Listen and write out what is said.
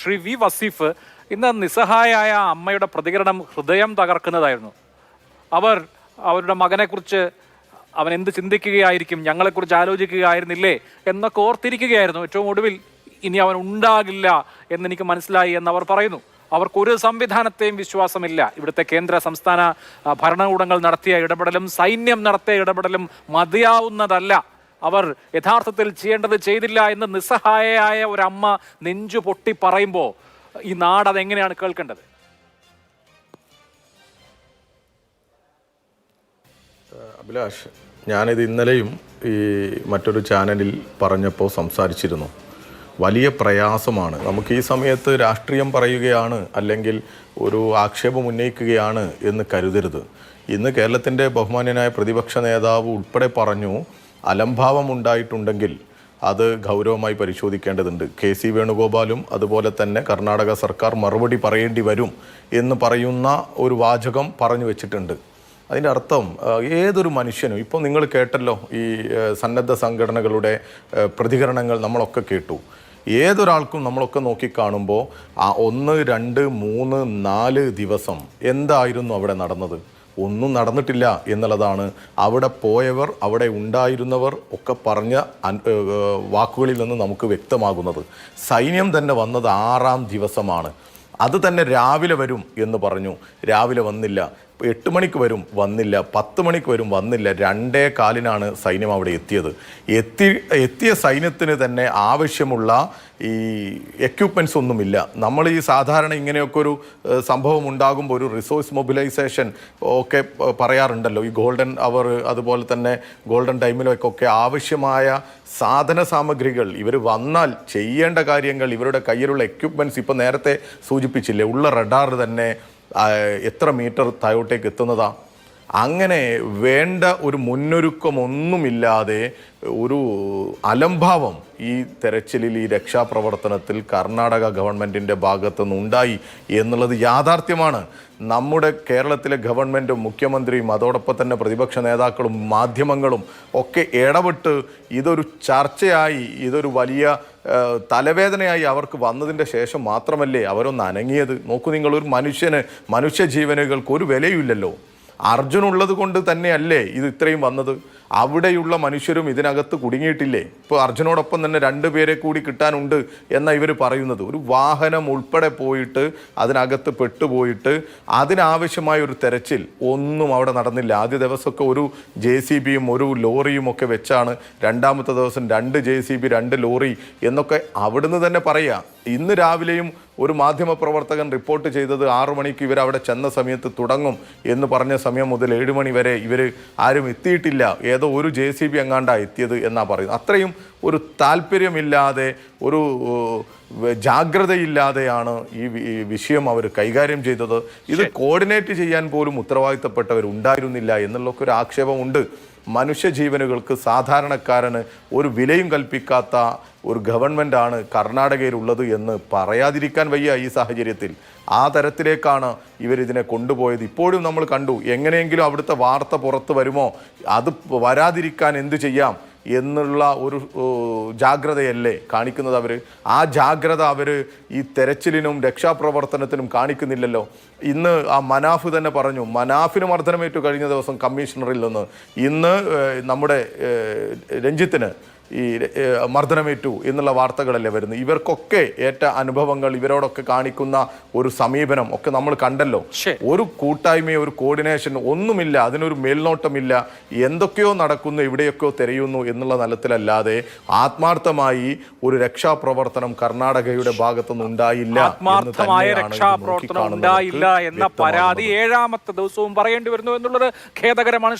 Shri V Wasif ഇന്ന് നിസ്സഹായായ അമ്മയുടെ പ്രതികരണം ഹൃദയം തകർക്കുന്നതായിരുന്നു. അവരുടെ മകനെക്കുറിച്ച് അവൻ എന്ത് ചിന്തിക്കുകയായിരിക്കും, ഞങ്ങളെക്കുറിച്ച് ആലോചിക്കുകയായിരുന്നില്ലേ എന്നൊക്കെ ഓർത്തിരിക്കുകയായിരുന്നു. ഏറ്റവും ഒടുവിൽ ഇനി അവൻ ഉണ്ടാകില്ല എന്നെനിക്ക് മനസ്സിലായി എന്നവർ പറയുന്നു. അവർക്കൊരു സംവിധാനത്തെയും വിശ്വാസമില്ല. ഇവിടുത്തെ കേന്ദ്ര സംസ്ഥാന ഭരണകൂടങ്ങൾ നടത്തിയ ഇടപെടലും സൈന്യം നടത്തിയ ഇടപെടലും മതിയാവുന്നതല്ല. അവർ യഥാർത്ഥത്തിൽ ചെയ്യേണ്ടത് ചെയ്തില്ല എന്ന് നിസ്സഹായയായ ഒരമ്മ നെഞ്ചു പൊട്ടി പറയുമ്പോൾ ഈ നാട് അതെങ്ങനെയാണ് കേൾക്കേണ്ടത്? അഭിലാഷ്, ഞാനിത് ഇന്നലെയും ഈ മറ്റൊരു ചാനലിൽ പറഞ്ഞപ്പോൾ സംസാരിച്ചിരുന്നു. വലിയ പ്രയാസമാണ് നമുക്ക് ഈ സമയത്ത്. രാഷ്ട്രീയം പറയുകയാണ് അല്ലെങ്കിൽ ഒരു ആക്ഷേപം ഉന്നയിക്കുകയാണ് എന്ന് കരുതരുത്. ഇന്ന് കേരളത്തിൻ്റെ ബഹുമാന്യനായ പ്രതിപക്ഷ നേതാവ് ഉൾപ്പെടെ പറഞ്ഞു, അലംഭാവം ഉണ്ടായിട്ടുണ്ടെങ്കിൽ അത് ഗൗരവമായി പരിശോധിക്കേണ്ടതുണ്ട്. കെ.സി. വേണുഗോപാലും അതുപോലെ തന്നെ കർണാടക സർക്കാർ മറുപടി പറയേണ്ടി വരും എന്ന് പറയുന്ന ഒരു വാചകം പറഞ്ഞു വെച്ചിട്ടുണ്ട്. അതിൻ്റെ അർത്ഥം ഏതൊരു മനുഷ്യനും, ഇപ്പോൾ നിങ്ങൾ കേട്ടല്ലോ ഈ സന്നദ്ധ സംഘടനകളുടെ പ്രതികരണങ്ങൾ നമ്മളൊക്കെ കേട്ടു. ഏതൊരാൾക്കും നമ്മളൊക്കെ നോക്കിക്കാണുമ്പോൾ ആ 1, 2, 3, 4 ദിവസം എന്തായിരുന്നു അവിടെ നടന്നത്? ഒന്നും നടന്നിട്ടില്ല എന്നുള്ളതാണ് അവിടെ പോയവർ, അവിടെ ഉണ്ടായിരുന്നവർ ഒക്കെ പറഞ്ഞ വാക്കുകളിൽ നിന്ന് നമുക്ക് വ്യക്തമാകുന്നത്. സൈന്യം തന്നെ വന്നത് 6-ാം ദിവസമാണ്. അത് തന്നെ രാവിലെ വരും എന്ന് പറഞ്ഞു, രാവിലെ വന്നില്ല. 8 മണിക്ക് വരും, വന്നില്ല. 10 മണിക്ക് വരും, വന്നില്ല. 2:15 സൈന്യം അവിടെ എത്തിയ സൈന്യത്തിന് തന്നെ ആവശ്യമുള്ള ഈ എക്യുപ്മെൻറ്റ്സ് ഒന്നുമില്ല. നമ്മൾ ഈ സാധാരണ ഇങ്ങനെയൊക്കെ ഒരു സംഭവം ഉണ്ടാകുമ്പോൾ ഒരു റിസോഴ്സ് മൊബിലൈസേഷൻ ഒക്കെ പറയാറുണ്ടല്ലോ. ഈ ഗോൾഡൻ അവർ അതുപോലെ തന്നെ ഗോൾഡൻ ടൈമിലൊക്കെ ആവശ്യമായ സാധന സാമഗ്രികൾ ഇവർ വന്നാൽ ചെയ്യേണ്ട കാര്യങ്ങൾ, ഇവരുടെ കയ്യിലുള്ള എക്യുപ്മെൻറ്റ്സ് ഇപ്പോൾ നേരത്തെ സൂചിപ്പിച്ചില്ലേ, ഉള്ള റഡാർ തന്നെ എത്ര മീറ്റർ താഴോട്ടേക്ക് എത്തുന്നതാ. അങ്ങനെ വേണ്ട ഒരു മുന്നൊരുക്കമൊന്നുമില്ലാതെ ഒരു അലംഭാവം ഈ തെരച്ചിലിൽ, ഈ രക്ഷാപ്രവർത്തനത്തിൽ കർണാടക ഗവൺമെൻറ്റിൻ്റെ ഭാഗത്തുനിന്ന് ഉണ്ടായി എന്നുള്ളത് യാഥാർത്ഥ്യമാണ്. നമ്മുടെ കേരളത്തിലെ ഗവൺമെൻറ്റും മുഖ്യമന്ത്രിയും അതോടൊപ്പം തന്നെ പ്രതിപക്ഷ നേതാക്കളും മാധ്യമങ്ങളും ഒക്കെ ഇടപെട്ട് ഇതൊരു ചർച്ചയായി, ഇതൊരു വലിയ തലവേദനയായി അവർക്ക് വന്നതിൻ്റെ ശേഷം മാത്രമല്ലേ അവരൊന്ന് അനങ്ങിയത്. നോക്കൂ നിങ്ങൾ, ഒരു മനുഷ്യജീവനുകൾക്ക് ഒരു വിലയുമില്ലല്ലോ. അർജുൻ ഉള്ളത് കൊണ്ട് തന്നെയല്ലേ ഇത് ഇത്രയും വന്നത്. അവിടെയുള്ള മനുഷ്യരും ഇതിനകത്ത് കുടുങ്ങിയിട്ടില്ലേ? ഇപ്പോൾ അർജുനോടൊപ്പം തന്നെ 2 പേരെ കൂടി കിട്ടാനുണ്ട് എന്നാണ് ഇവർ പറയുന്നത്. ഒരു വാഹനം ഉൾപ്പെടെ പോയിട്ട് അതിനകത്ത് പെട്ടുപോയിട്ട് അതിനാവശ്യമായ ഒരു തെരച്ചിൽ ഒന്നും അവിടെ നടന്നില്ല. ആദ്യ ദിവസമൊക്കെ ഒരു JCBയും ഒരു ലോറിയും ഒക്കെ വെച്ചാണ്, 2ാമത്തെ ദിവസം 2 JCB 2 ലോറി എന്നൊക്കെ അവിടുന്ന് തന്നെ പറയുക. ഇന്ന് രാവിലെയും ഒരു മാധ്യമ പ്രവർത്തകൻ റിപ്പോർട്ട് ചെയ്തത് 6 മണിക്ക് ഇവരവിടെ ചെന്ന സമയത്ത് തുടങ്ങും എന്ന് പറഞ്ഞ സമയം മുതൽ 7 മണി വരെ ഇവർ ആരും എത്തിയിട്ടില്ല. ഏതോ ഒരു JCB എങ്ങാണ്ടാണ് എത്തിയത് എന്നാണ് പറയുന്നത്. അത്രയും ഒരു താല്പര്യമില്ലാതെ, ഒരു ജാഗ്രതയില്ലാതെയാണ് ഈ വിഷയം അവർ കൈകാര്യം ചെയ്തത്. ഇത് കോർഡിനേറ്റ് ചെയ്യാൻ പോലും ഉത്തരവാദിത്തപ്പെട്ടവർ ഉണ്ടായിരുന്നില്ല എന്നുള്ളൊക്കെ ഒരു ആക്ഷേപമുണ്ട്. മനുഷ്യജീവനുകൾക്ക്, സാധാരണക്കാരന് ഒരു വിലയും കൽപ്പിക്കാത്ത ഒരു ഗവൺമെൻറ്റാണ് കർണാടകയിലുള്ളത് എന്ന് പറയാതിരിക്കാൻ വയ്യ ഈ സാഹചര്യത്തിൽ. ആ തരത്തിലേക്കാണ് ഇവരിതിനെ കൊണ്ടുപോയത്. ഇപ്പോഴും നമ്മൾ കണ്ടു, എങ്ങനെയെങ്കിലും അവിടുത്തെ വാർത്ത പുറത്ത് വരുമോ, അത് വരാതിരിക്കാൻ എന്തു ചെയ്യാം എന്നുള്ള ഒരു ജാഗ്രതയല്ലേ കാണിക്കുന്നത് അവർ. ആ ജാഗ്രത അവർ ഈ തെരച്ചിലിനും രക്ഷാപ്രവർത്തനത്തിനും കാണിക്കുന്നില്ലല്ലോ. ഇന്ന് ആ മനാഫ് തന്നെ പറഞ്ഞു, മനാഫിന് മർദ്ദനമേറ്റു കഴിഞ്ഞ ദിവസം കമ്മീഷണറിൽ നിന്ന്. ഇന്ന് നമ്മുടെ രഞ്ജിത്തിന് ഈ മർദ്ദനമേറ്റു എന്നുള്ള വാർത്തകളല്ലേ വരുന്നത്. ഇവർക്കൊക്കെ ഏറ്റ അനുഭവങ്ങൾ, ഇവരോടൊക്കെ കാണിക്കുന്ന ഒരു സമീപനം ഒക്കെ നമ്മൾ കണ്ടല്ലോ. ഒരു കൂട്ടായ്മയോ ഒരു കോർഡിനേഷൻ ഒന്നുമില്ല, അതിനൊരു മേൽനോട്ടമില്ല. എന്തൊക്കെയോ നടക്കുന്നു, എവിടെയൊക്കെയോ തിരയുന്നു എന്നുള്ള തലത്തിലല്ലാതെ ആത്മാർത്ഥമായി ഒരു രക്ഷാപ്രവർത്തനം കർണാടകയുടെ ഭാഗത്തുനിന്ന് ഉണ്ടായില്ല. ആത്മാർത്ഥമായ രക്ഷാപ്രവർത്തനം ഉണ്ടായില്ല എന്ന പരാതി 7ാമത്തെ ദിവസവും പറയേണ്ടി വരുന്നു എന്നുള്ളത് ഖേദകരമാണ്.